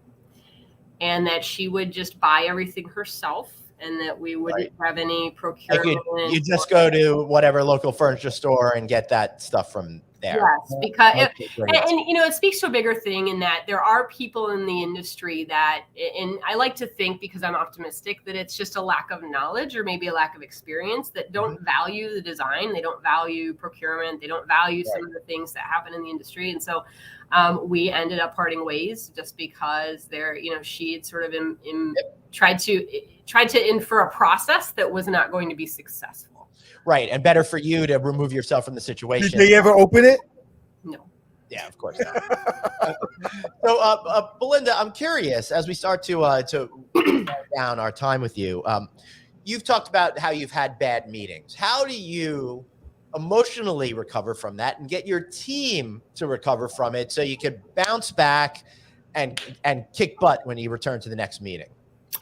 and that she would just buy everything herself, and that we wouldn't have any procurement. You just go to whatever local furniture store and get that stuff from there. Yes, because and you know, it speaks to a bigger thing in that there are people in the industry that, and I like to think, because I'm optimistic, that it's just a lack of knowledge or maybe a lack of experience, that don't value the design, they don't value procurement, they don't value some of the things that happen in the industry. And so we ended up parting ways just because she had sort of tried to infer a process that was not going to be successful. Right. And better for you to remove yourself from the situation. Did they ever open it? No. Yeah, of course not. So, Belinda, I'm curious, as we start to wind down our time with you, you've talked about how you've had bad meetings. How do you emotionally recover from that and get your team to recover from it so you could bounce back and kick butt when you return to the next meeting?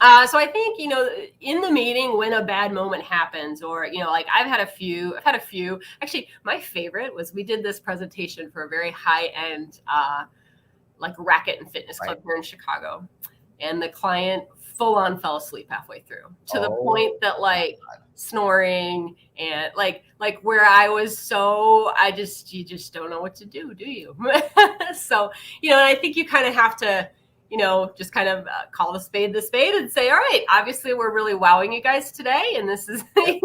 So I think, in the meeting, when a bad moment happens, or, like I've had a few, actually my favorite was, we did this presentation for a very high end, like racket and fitness club here in Chicago. And the client full on fell asleep halfway through, to the point that snoring and like where I was you just don't know what to do you? So, and I think you kind of have to, just kind of call the spade and say, all right, obviously we're really wowing you guys today. And this is, but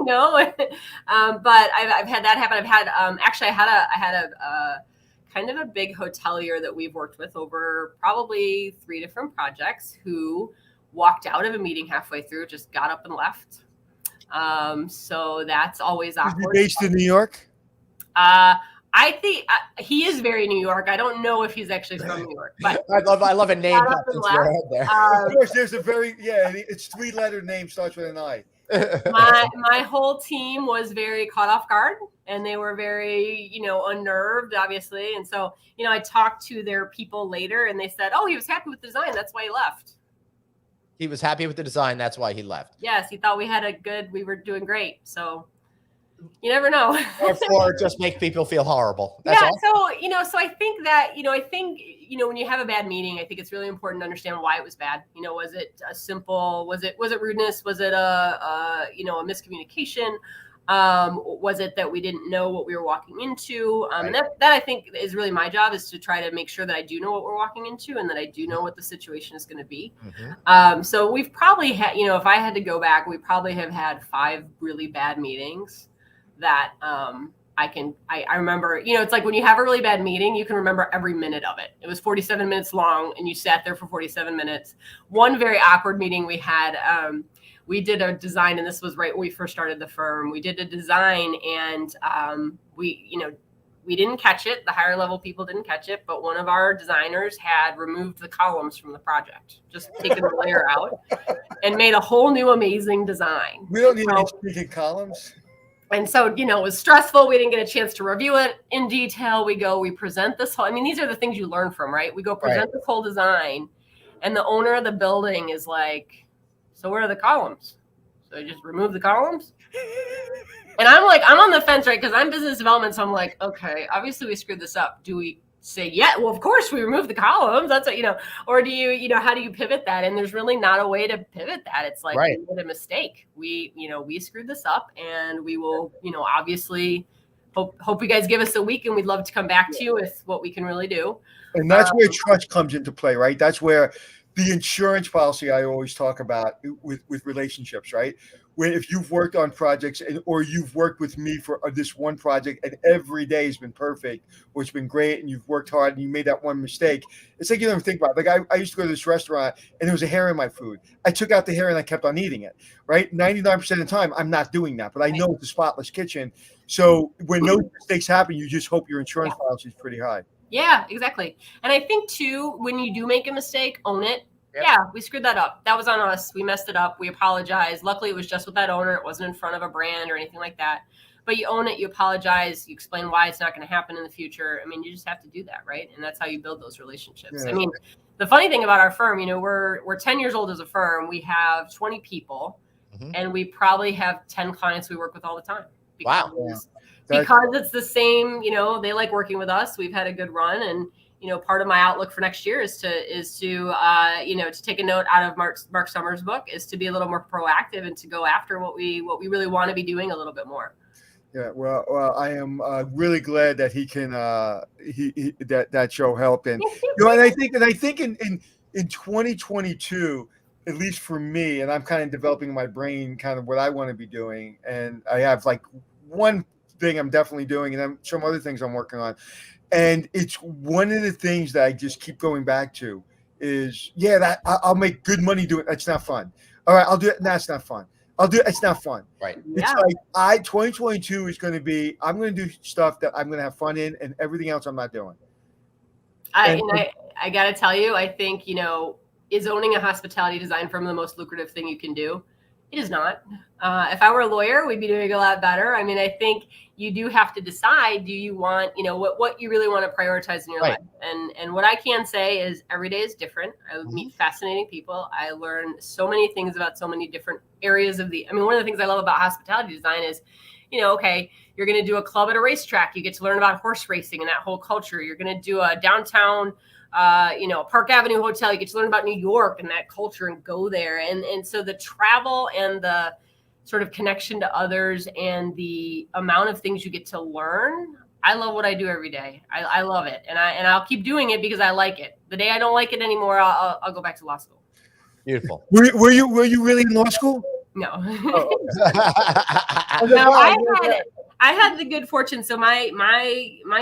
I've had that happen. I've had, actually I had a kind of a big hotelier that we've worked with over probably 3 different projects, who walked out of a meeting halfway through, just got up and left. So that's always awkward. Is he based in New York? I think he is very New York. I don't know if he's actually from New York, but I love a name popped into your head there. Of course, there's a it's 3-letter name, starts with an I. My whole team was very caught off guard, and they were very, unnerved, obviously. And so, I talked to their people later, and they said, oh, he was happy with the design. That's why he left. He was happy with the design. That's why he left. Yes. He thought we were doing great. So you never know. Or just make people feel horrible. That's all. So I think that, when you have a bad meeting, I think it's really important to understand why it was bad. Was it was it rudeness? Was it a miscommunication? Was it that we didn't know what we were walking into? And that I think is really my job, is to try to make sure that I do know what we're walking into, and that I do know what the situation is going to be. So we've probably had, if I had to go back, we probably have had 5 really bad meetings that I remember. It's like when you have a really bad meeting, you can remember every minute of it. It was 47 minutes long, and you sat there for 47 minutes. One very awkward meeting we had, we did a design, and this was right when we first started the firm. We did a design, and we didn't catch it. The higher level people didn't catch it, but one of our designers had removed the columns from the project, just taken the layer out, and made a whole new amazing design. We don't need any speaking columns. And so, it was stressful. We didn't get a chance to review it in detail. We present this whole, these are the things you learn from, right? We go present this whole design, and the owner of the building is like, so where are the columns? So you just remove the columns? And I'm on the fence, right? Because I'm business development. So I'm like, okay, obviously we screwed this up. Do we say, yeah, well, of course we remove the columns. That's what, or do you, how do you pivot that? And there's really not a way to pivot that. It's like, we made a mistake. We screwed this up, and we will, obviously hope you guys give us a week, and we'd love to come back to you with what we can really do. And that's where trust comes into play, right? That's where the insurance policy I always talk about with relationships, right? If you've worked on projects, or you've worked with me for this one project, and every day has been perfect, or it's been great, and you've worked hard, and you made that one mistake, it's like you never think about it. Like I used to go to this restaurant, and there was a hair in my food. I took out the hair, and I kept on eating it, right? 99% of the time, I'm not doing that, but I know it's a spotless kitchen. So when those mistakes happen, you just hope your insurance policy is pretty high. Yeah, exactly. And I think too, when you do make a mistake, own it. Yeah, we screwed that up. That was on us. We messed it up. We apologize. Luckily, it was just with that owner. It wasn't in front of a brand or anything like that. But you own it. You apologize. You explain why it's not going to happen in the future. You just have to do that, right? And that's how you build those relationships. Yeah. The funny thing about our firm, we're 10 years old as a firm. We have 20 people. and we probably have 10 clients we work with all the time. Wow. Because it's the same, they like working with us. We've had a good run, and part of my outlook for next year is to take a note out of Mark Summers' book, is to be a little more proactive and to go after what we really want to be doing a little bit more. Yeah, well, I am really glad that he can that show helped, and and I think in 2022, at least for me, and I'm kind of developing in my brain kind of what I want to be doing, and I have like one thing I'm definitely doing, and then some other things I'm working on, and it's one of the things that I just keep going back to is that I'll make good money doing it. That's not fun. All right, I'll do it. That's not fun. I'll do it. It's not fun. Right. It's like 2022 is going to be, I'm going to do stuff that I'm going to have fun in, and everything else I'm not doing. I got to tell you, I think, is owning a hospitality design firm the most lucrative thing you can do? It is not. If I were a lawyer, we'd be doing a lot better. I mean, I think you do have to decide, do you want, what you really want to prioritize in your life? And what I can say is every day is different. I meet fascinating people. I learn so many things about so many different areas of one of the things I love about hospitality design is, okay, you're going to do a club at a racetrack. You get to learn about horse racing and that whole culture. You're going to do a downtown Park Avenue hotel. You get to learn about New York and that culture and go there. And so the travel and the sort of connection to others and the amount of things you get to learn. I love what I do every day. I love it. And I'll keep doing it because I like it. The day I don't like it anymore, I'll go back to law school. Beautiful. Were you really in law school? No. Oh, no, I had the good fortune. So my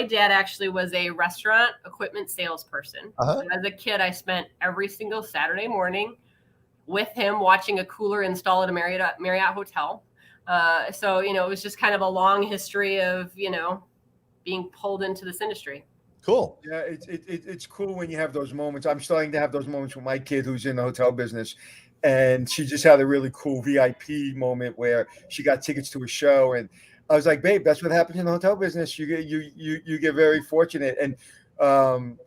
dad actually was a restaurant equipment salesperson. So as a kid, I spent every single Saturday morning with him watching a cooler install at a Marriott hotel. So, it was just kind of a long history of, being pulled into this industry. Cool. Yeah, it's cool when you have those moments. I'm starting to have those moments with my kid who's in the hotel business. And she just had a really cool VIP moment where she got tickets to a show, and I was like, "Babe, that's what happens in the hotel business. You get very fortunate." And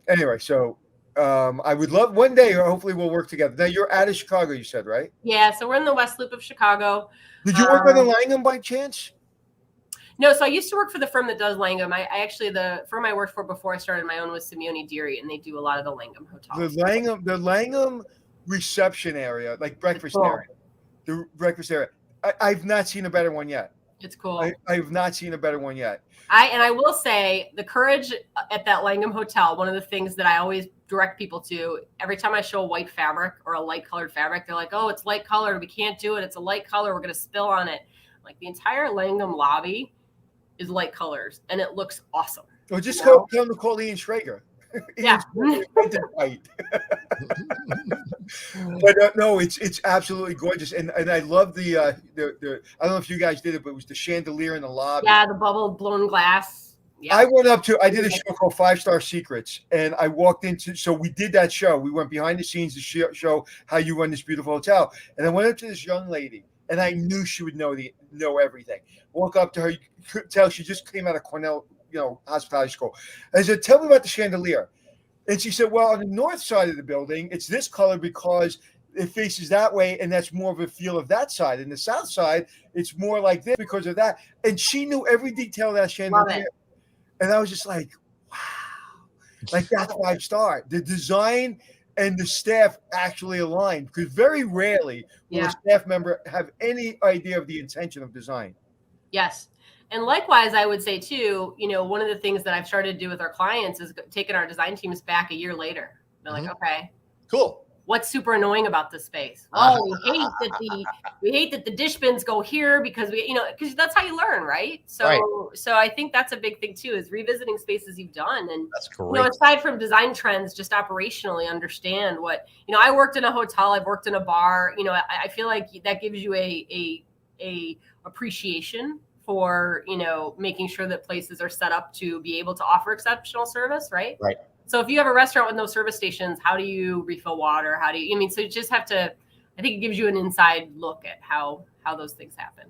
anyway, so I would love one day, or hopefully we'll work together. Now you're out of Chicago, you said, right? Yeah, so we're in the West Loop of Chicago. Did you work on the Langham by chance? No, so I used to work for the firm that does Langham. I actually, the firm I worked for before I started my own was Simeone Deary, and they do a lot of the Langham hotels. The Langham reception area, like breakfast area, the breakfast area. I've not seen a better one yet. It's cool. I've not seen a better one yet. I will say the courage at that Langham hotel, one of the things that I always direct people to, every time I show a white fabric or a light colored fabric, they're like, "Oh, it's light colored. We can't do it. It's a light color. We're going to spill on it." Like, the entire Langham lobby is light colors, and it looks awesome. Well, just tell them to call Ian Schrager. Yeah. White. But no, it's absolutely gorgeous, and I love the I don't know if you guys did it, but it was the chandelier in the lobby. Yeah, the bubble blown glass. Yeah. I did a show called 5 Star Secrets, and I walked into, so we did that show. We went behind the scenes to show how you run this beautiful hotel, and I went up to this young lady, and I knew she would know everything. Walk up to her, you could tell she just came out of Cornell, hospitality school. I said, "Tell me about the chandelier." And she said, "Well, on the north side of the building, it's this color because it faces that way, and that's more of a feel of that side. And the south side, it's more like this because of that." And she knew every detail of that chandelier. And I was just like, wow, like that's 5 star. The design and the staff actually aligned, because very rarely will a staff member have any idea of the intention of design. Yes. And likewise, I would say too, one of the things that I've started to do with our clients is taking our design teams back a year later. They're like, "Okay, cool. What's super annoying about this space?" "Oh, we hate that the dish bins go here because because that's how you learn, right?" So I think that's a big thing too, is revisiting spaces you've done, and that's great. Aside from design trends, just operationally understand what I worked in a hotel, I've worked in a bar. I feel like that gives you a appreciation for making sure that places are set up to be able to offer exceptional service, right? Right. So if you have a restaurant with no service stations, how do you refill water? How do you, so you just have to, I think it gives you an inside look at how those things happen.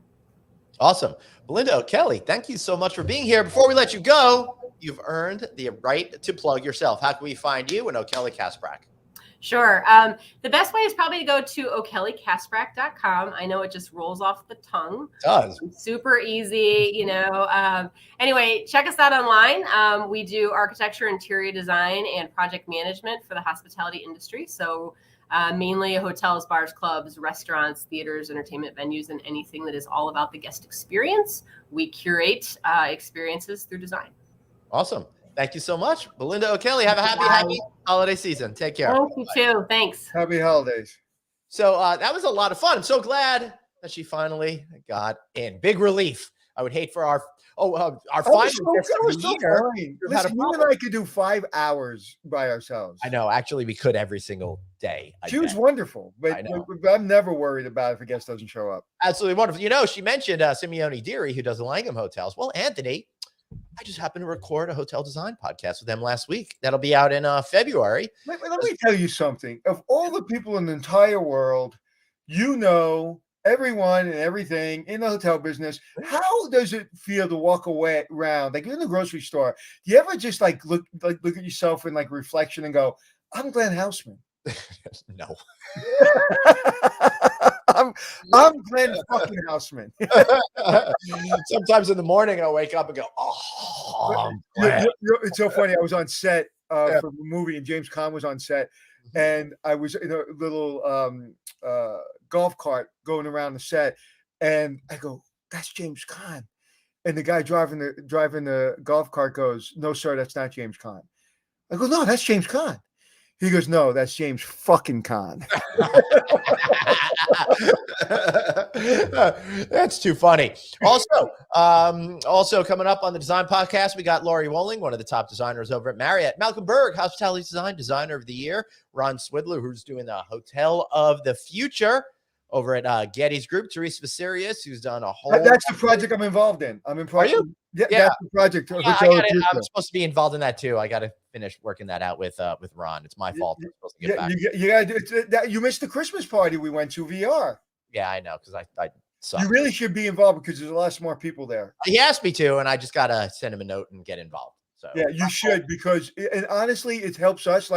Awesome. Belinda O'Kelly, thank you so much for being here. Before we let you go, you've earned the right to plug yourself. How can we find you and O'Kelly Kasprak? Sure. The best way is probably to go to O'KellyKasprak.com. I know it just rolls off the tongue. It does. It's super easy, Anyway, check us out online. We do architecture, interior design, and project management for the hospitality industry. So mainly hotels, bars, clubs, restaurants, theaters, entertainment venues, and anything that is all about the guest experience. We curate experiences through design. Awesome. Thank you so much. Belinda O'Kelly, have a happy holiday season. Take care. Thank you too. Thanks. Happy holidays. So that was a lot of fun. I'm so glad that she finally got in. Big relief. I would hate for our final guest of the year. Listen, you and I could do 5 hours by ourselves. I know. Actually, we could every single day. She was wonderful, but I'm never worried about if a guest doesn't show up. Absolutely wonderful. She mentioned Simeone Deary, who does the Langham Hotels. Well, Anthony, I just happened to record a hotel design podcast with them last week. That'll be out in February. Let me tell you something. Of all the people in the entire world, everyone and everything in the hotel business, how does it feel to walk away around, like in the grocery store? Do you ever just look at yourself in reflection and go, "I'm Glenn Houseman"? No. I'm Glenn fucking Houseman. Sometimes in the morning I'll wake up and go, "Oh, it's so funny." I was on set for a movie, and James Caan was on set, and I was in a little golf cart going around the set, and I go, "That's James Caan," and the guy driving the golf cart goes, "No, sir, that's not James Caan." I go, "No, that's James Caan." He goes, "No, that's James fucking Caan." That's too funny. Also coming up on the Design Podcast, we got Laurie Wolling, one of the top designers over at Marriott. Malcolm Berg, Hospitality Design Designer of the Year. Ron Swidler, who's doing the Hotel of the Future over at Getty's Group. Teresa Vasarius, who's done a whole... That's the project I'm involved in. I'm in project. Are you? Yeah, that's the project. I'm supposed to be involved in that too. I got to finish working that out with Ron. It's my fault. I'm supposed to get back. You got to do you missed the Christmas party we went to VR. Yeah, I know, because I suck. You really should be involved because there's a lot more people there. He asked me to, and I just got to send him a note and get involved. So yeah, you should, because and honestly, it helps us.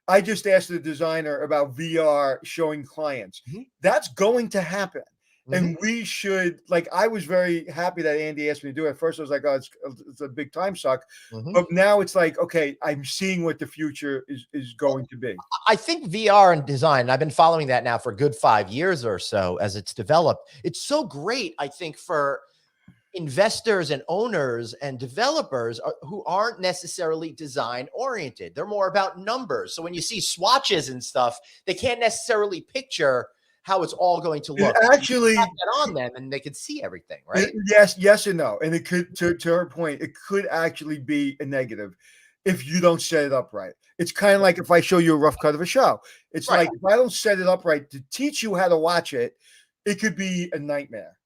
I just asked the designer about VR showing clients. Mm-hmm. That's going to happen. And we should, I was very happy that Andy asked me to do it. At first, I was like, "Oh, it's a big time suck." But now it's okay, I'm seeing what the future is going to be. I think VR and design, I've been following that now for a good 5 years or so as it's developed. It's so great, I think, for investors and owners and developers who aren't necessarily design oriented. They're more about numbers. So when you see swatches and stuff, they can't necessarily picture how it's all going to look. Actually, that on them and they could see everything, right? Yes and no. And it could, to her point, it could actually be a negative if you don't set it up right. It's kind of like if I show you a rough cut of a show. It's right. If I don't set it up right to teach you how to watch it, it could be a nightmare.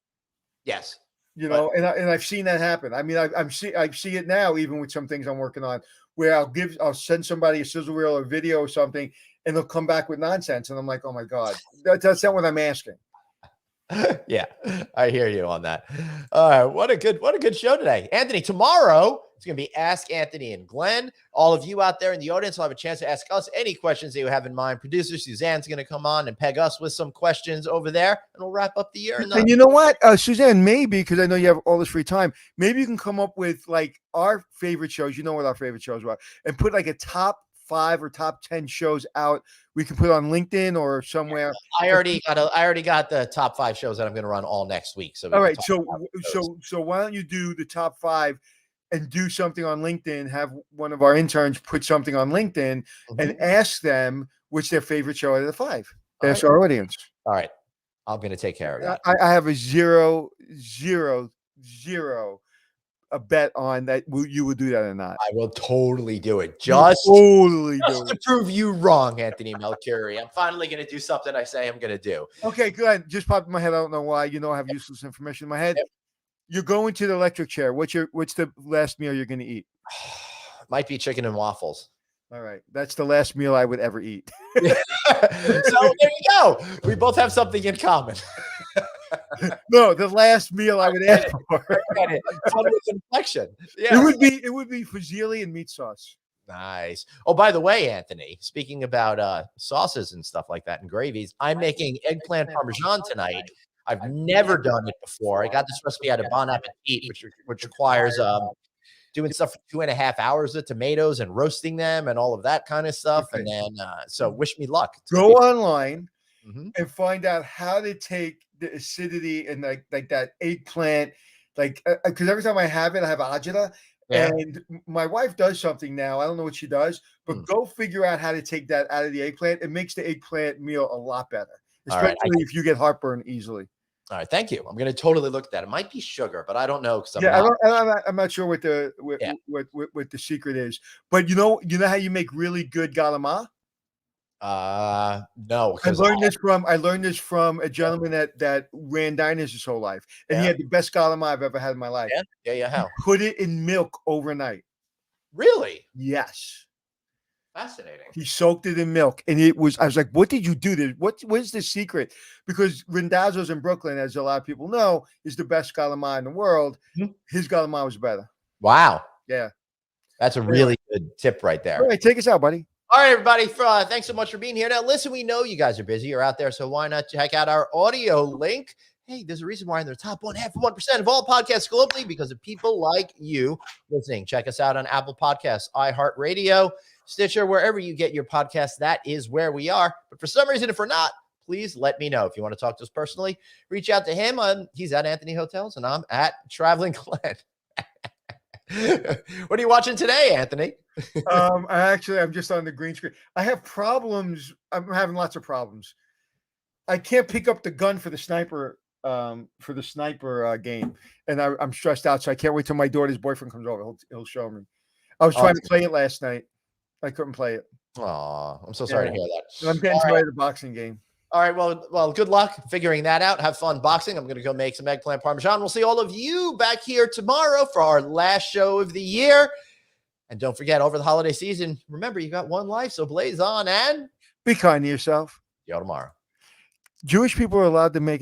Yes. And I've seen that happen. I mean, I see it now, even with some things I'm working on, where I'll send somebody a sizzle reel or video or something, and they'll come back with nonsense, and I'm like, "Oh my God, that's not what I'm asking." Yeah, I hear you on that. What a good show today, Anthony. Tomorrow it's going to be Ask Anthony and Glenn. All of you out there in the audience will have a chance to ask us any questions that you have in mind. Producer Suzanne's going to come on and peg us with some questions over there, and we'll wrap up the year. And you know what, Suzanne, maybe, because I know you have all this free time, maybe you can come up with our favorite shows. You know what our favorite shows are, and put a top 5 or top 10 shows out. We can put on LinkedIn or somewhere. I already got the top 5 shows that I'm going to run all next week. So all right, so why don't you do the top 5 and do something on LinkedIn? Have one of our interns put something on LinkedIn and ask them what's their favorite show out of the 5. Ask our audience. All right, I'm going to take care of that. I have a 0 a bet on that you will do that or not. I will totally do it. Just to prove you wrong, Anthony Melchiori. I'm finally going to do something I say I'm going to do. Okay, good. Just popped in my head. I don't know why. I have useless information in my head. Yep. You're going to the electric chair. What's the last meal you're going to eat? Might be chicken and waffles. All right. That's the last meal I would ever eat. So there you go. We both have something in common. No, the last meal I would ask for. It's inflection. Yeah. It would be fusilli and meat sauce. Nice. Oh, by the way, Anthony, speaking about sauces and stuff like that and gravies, I'm making eggplant parmesan tonight. I've never done it before. I got this recipe out of Bon Appetit, which requires doing stuff for 2.5 hours with tomatoes and roasting them and all of that kind of stuff. Okay. And then, so wish me luck. Go online Mhm. and find out how to take the acidity and like that eggplant, because every time I have it, I have agita. Yeah. And my wife does something now. I don't know what she does, but go figure out how to take that out of the eggplant. It makes the eggplant meal a lot better, All right. especially if you get heartburn easily. All right. Thank you. I'm going to totally look at that. It might be sugar, but I don't know. Cause I'm not sure what the secret is, but you know how you make really good galama? No. I learned this from a gentleman that ran diners his whole life, and he had the best galama I've ever had in my life. Yeah. How? Put it in milk overnight. Really? Yes. Fascinating. He soaked it in milk, and I was like, what did you do? What is the secret? Because Randazzo's in Brooklyn, as a lot of people know, is the best galama in the world. His galama was better. Wow. Yeah. That's a really good tip right there. All right, take us out, buddy. All right, everybody. Thanks so much for being here. Now, listen, we know you guys are busy. You're out there, so why not check out our audio link? Hey, there's a reason why they're top 1% of all podcasts globally, because of people like you listening. Check us out on Apple Podcasts, iHeartRadio, Stitcher, wherever you get your podcasts. That is where we are. But for some reason, if we're not, please let me know. If you want to talk to us personally, reach out to him. He's at Anthony Hotels, and I'm at Traveling Glenn. What are you watching today, Anthony? I'm just on the green screen. I have problems. I'm having lots of problems. I can't pick up the gun for the sniper game, and I'm stressed out. So I can't wait till my daughter's boyfriend comes over. He'll show me. I was trying to play it last night. I couldn't play it. Oh, I'm so sorry to hear that. And I'm getting tired of the boxing game. All right. Well, good luck figuring that out. Have fun boxing. I'm going to go make some eggplant parmesan. We'll see all of you back here tomorrow for our last show of the year. And don't forget, over the holiday season, remember, you got one life, so blaze on and be kind to yourself. see you tomorrow. Jewish people are allowed to make